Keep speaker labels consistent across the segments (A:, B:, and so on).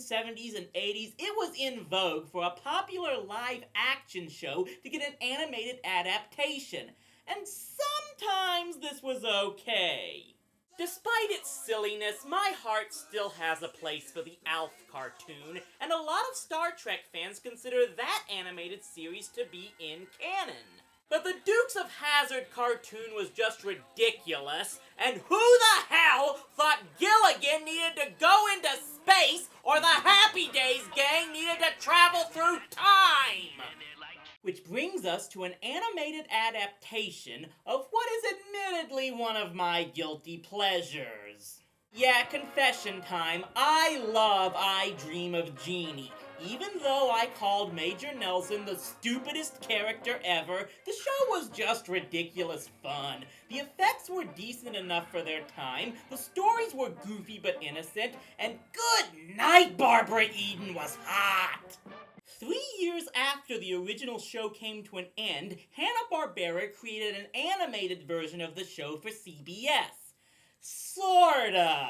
A: 1970s and 80s, it was in vogue for a popular live-action show to get an animated adaptation, and sometimes this was okay. Despite its silliness, my heart still has a place for the Alf cartoon, and a lot of Star Trek fans consider that animated series to be in canon. But the Dukes of Hazzard cartoon was just ridiculous, and who the hell thought Gilligan needed to go into space or the Happy Days gang needed to travel through time? Which brings us to an animated adaptation of what is admittedly one of my guilty pleasures. Yeah, confession time, I love I Dream of Jeannie. Even though I called Major Nelson the stupidest character ever, the show was just ridiculous fun. The effects were decent enough for their time, the stories were goofy but innocent, and good night, Barbara Eden was hot! 3 years after the original show came to an end, Hanna-Barbera created an animated version of the show for CBS. Sort of.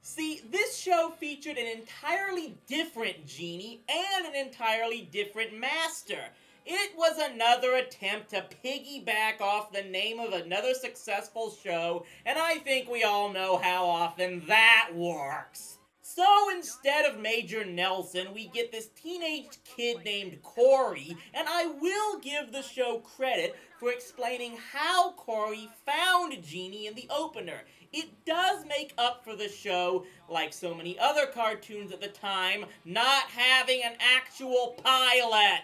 A: See, this show featured an entirely different Jeannie and an entirely different master. It was another attempt to piggyback off the name of another successful show, and I think we all know how often that works. So instead of Major Nelson, we get this teenage kid named Corey, and I will give the show credit for explaining how Corey found Jeannie in the opener. It does make up for the show, like so many other cartoons at the time, not having an actual pilot.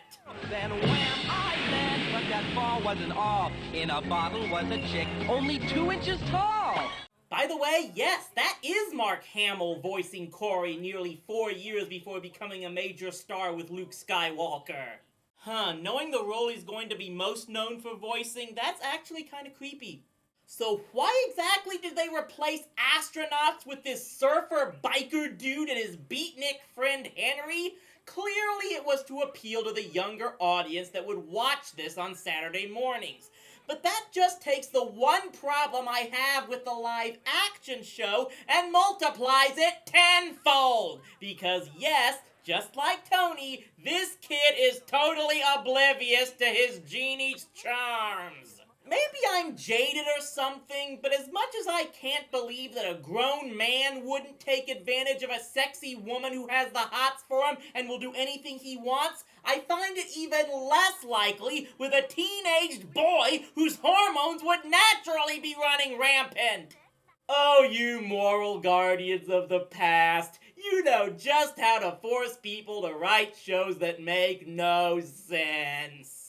B: Then wham, I landed, but that ball wasn't all. In a bottle was a chick, only 2 inches tall.
A: By the way, yes, that is Mark Hamill voicing Corey nearly 4 years before becoming a major star with Luke Skywalker. Knowing the role he's going to be most known for voicing, that's actually kind of creepy. So why exactly did they replace astronauts with this surfer biker dude and his beatnik friend Henry? Clearly it was to appeal to the younger audience that would watch this on Saturday mornings. But that just takes the one problem I have with the live action show and multiplies it tenfold. Because yes, just like Tony, this kid is totally oblivious to his Jeannie's charms. Maybe I'm jaded or something, but as much as I can't believe that a grown man wouldn't take advantage of a sexy woman who has the hots for him and will do anything he wants, I find it even less likely with a teenaged boy whose hormones would naturally be running rampant. Oh, you moral guardians of the past, you know just how to force people to write shows that make no sense.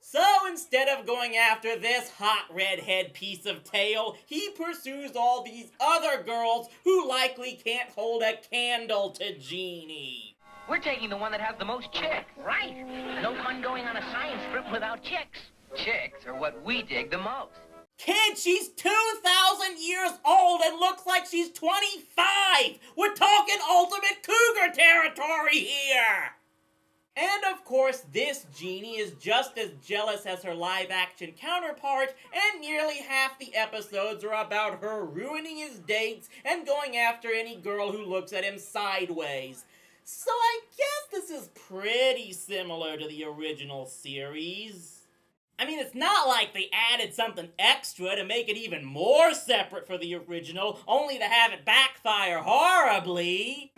A: So instead of going after this hot redhead piece of tail, he pursues all these other girls who likely can't hold a candle to Jeannie.
C: We're taking the one that has the most chicks. Right. No fun going on a science trip without chicks. Chicks are what we dig the most.
A: Kid, she's 2,000 years old and looks like she's 25! We're talking ultimate cougar territory here! And of course, this Jeannie is just as jealous as her live-action counterpart, and nearly half the episodes are about her ruining his dates and going after any girl who looks at him sideways. So I guess this is pretty similar to the original series. I mean, it's not like they added something extra to make it even more separate for the original, only to have it backfire horribly.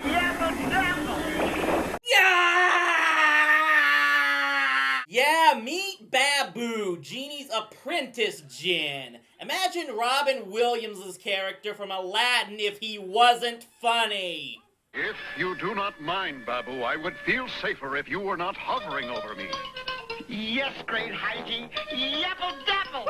A: Yeah, meet Baboo, Jeannie's apprentice djinn. Imagine Robin Williams' character from Aladdin if he wasn't funny.
D: If you do not mind, Baboo, I would feel safer if you were not hovering over me.
E: Yes, great Heidi. Yapple-dapple.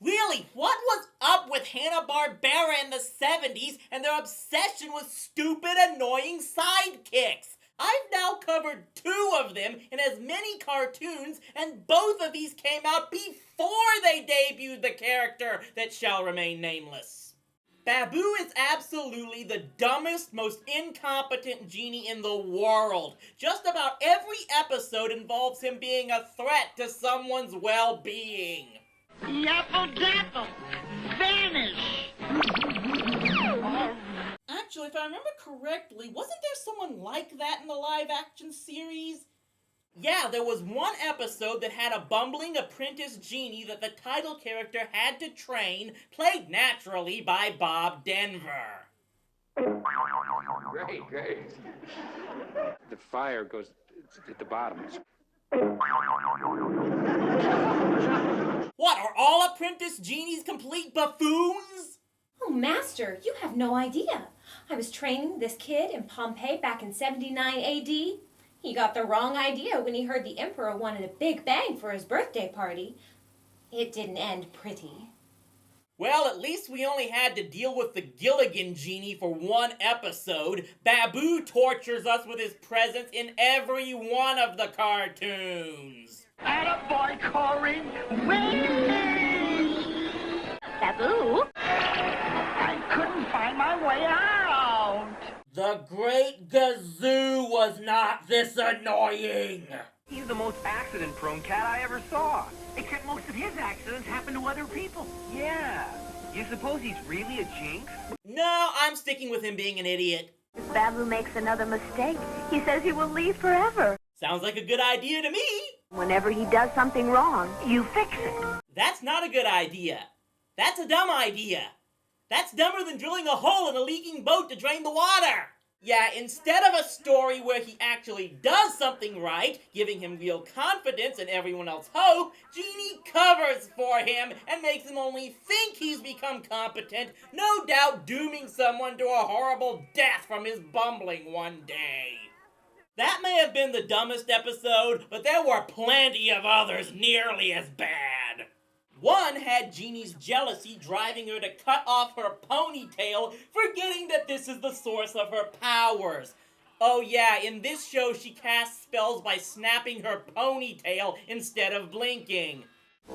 A: Really, what was up with Hanna-Barbera in the 70s and their obsession with stupid, annoying sidekicks? I've now covered 2 of them in as many cartoons, and both of these came out before they debuted the character that shall remain nameless. Baboo is absolutely the dumbest, most incompetent genie in the world. Just about every episode involves him being a threat to someone's well-being.
E: Yapple-dapple. Vanish.
A: Actually, if I remember correctly, wasn't there someone like that in the live-action series? Yeah, there was one episode that had a bumbling apprentice genie that the title character had to train, played naturally by Bob Denver.
F: Great. The fire goes at the bottom.
A: What, are all apprentice genies complete buffoons?
G: Oh, Master, you have no idea. I was training this kid in Pompeii back in 79 AD. He got the wrong idea when he heard the Emperor wanted a big bang for his birthday party. It didn't end pretty.
A: Well, at least we only had to deal with the Gilligan genie for one episode. Baboo tortures us with his presence in every one of the cartoons.
E: Attaboy, Corey! Whee!
G: Baboo?
E: I couldn't find my way out!
A: The Great Gazoo was not this annoying.
B: He's the most accident-prone cat I ever saw.
C: Except most of his accidents happen to other people.
B: Yeah. You suppose he's really a jinx?
A: No, I'm sticking with him being an idiot.
H: If Baboo makes another mistake, he says he will leave forever.
A: Sounds like a good idea to me.
H: Whenever he does something wrong, you fix it.
A: That's not a good idea. That's a dumb idea. That's dumber than drilling a hole in a leaking boat to drain the water. Yeah, instead of a story where he actually does something right, giving him real confidence and everyone else hope, Jeannie covers for him and makes him only think he's become competent, no doubt dooming someone to a horrible death from his bumbling one day. That may have been the dumbest episode, but there were plenty of others nearly as bad. One had Jeannie's jealousy driving her to cut off her ponytail, forgetting that this is the source of her powers. Oh yeah, in this show she casts spells by snapping her ponytail instead of blinking.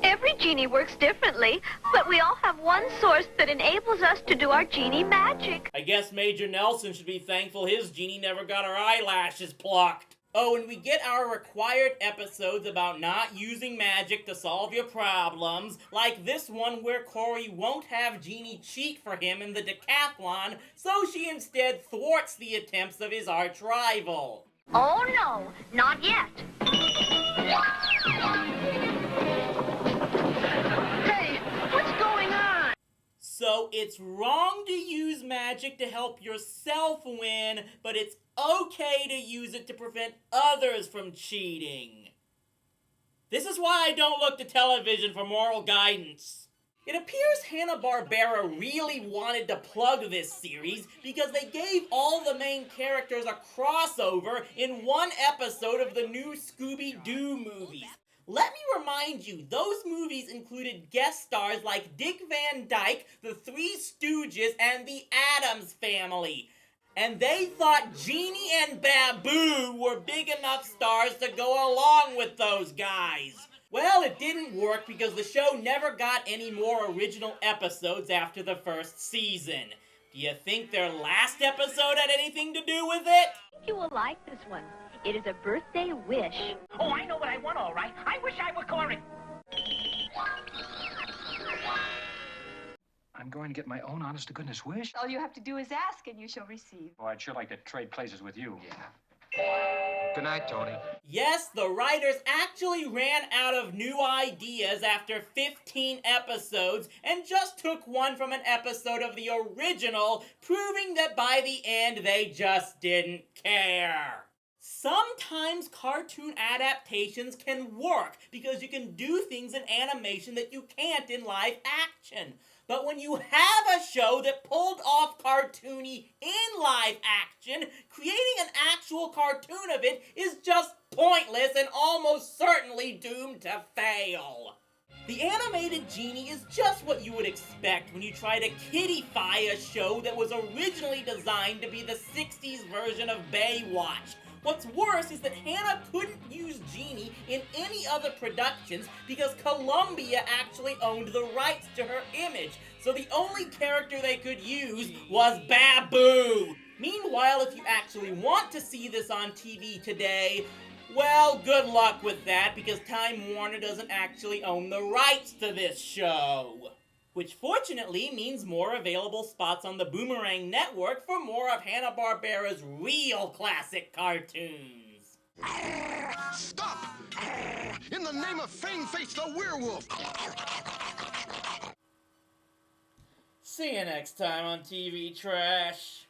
H: Every genie works differently, but we all have one source that enables us to do our genie magic.
A: I guess Major Nelson should be thankful his genie never got her eyelashes plucked. Oh, and we get our required episodes about not using magic to solve your problems, like this one where Corey won't have Jeannie cheat for him in the decathlon, so she instead thwarts the attempts of his arch rival.
H: Oh no, not yet.
E: Hey, what's going on?
A: So it's wrong to use magic to help yourself win, but it's okay to use it to prevent others from cheating. This is why I don't look to television for moral guidance. It appears Hanna-Barbera really wanted to plug this series because they gave all the main characters a crossover in one episode of the new Scooby-Doo movies. Let me remind you, those movies included guest stars like Dick Van Dyke, the Three Stooges, and the Addams Family. And they thought Jeannie and Baboo were big enough stars to go along with those guys. Well, it didn't work because the show never got any more original episodes after the first season. Do you think their last episode had anything to do with it?
H: You will like this one. It is a birthday wish.
C: Oh, I know what I want, all right. I wish I were Corey.
F: I'm going to get my own honest-to-goodness wish.
I: All you have to do is ask and you shall receive.
F: Oh, I'd sure like to trade places with you. Yeah. Good night, Tony.
A: Yes, the writers actually ran out of new ideas after 15 episodes and just took one from an episode of the original, proving that by the end they just didn't care. Sometimes cartoon adaptations can work because you can do things in animation that you can't in live action. But when you have a show that pulled off cartoony in live action, creating an actual cartoon of it is just pointless and almost certainly doomed to fail. The animated Jeannie is just what you would expect when you try to kiddify a show that was originally designed to be the 60s version of Baywatch. What's worse is that Hannah couldn't use Jeannie in any other productions because Columbia actually owned the rights to her image, so the only character they could use was Baboo. Meanwhile, if you actually want to see this on TV today, well, good luck with that because Time Warner doesn't actually own the rights to this show. which fortunately means more available spots on the Boomerang Network for more of Hanna-Barbera's real classic cartoons.
J: Stop! In the name of Fang-Face the Werewolf!
A: See you next time on TV Trash.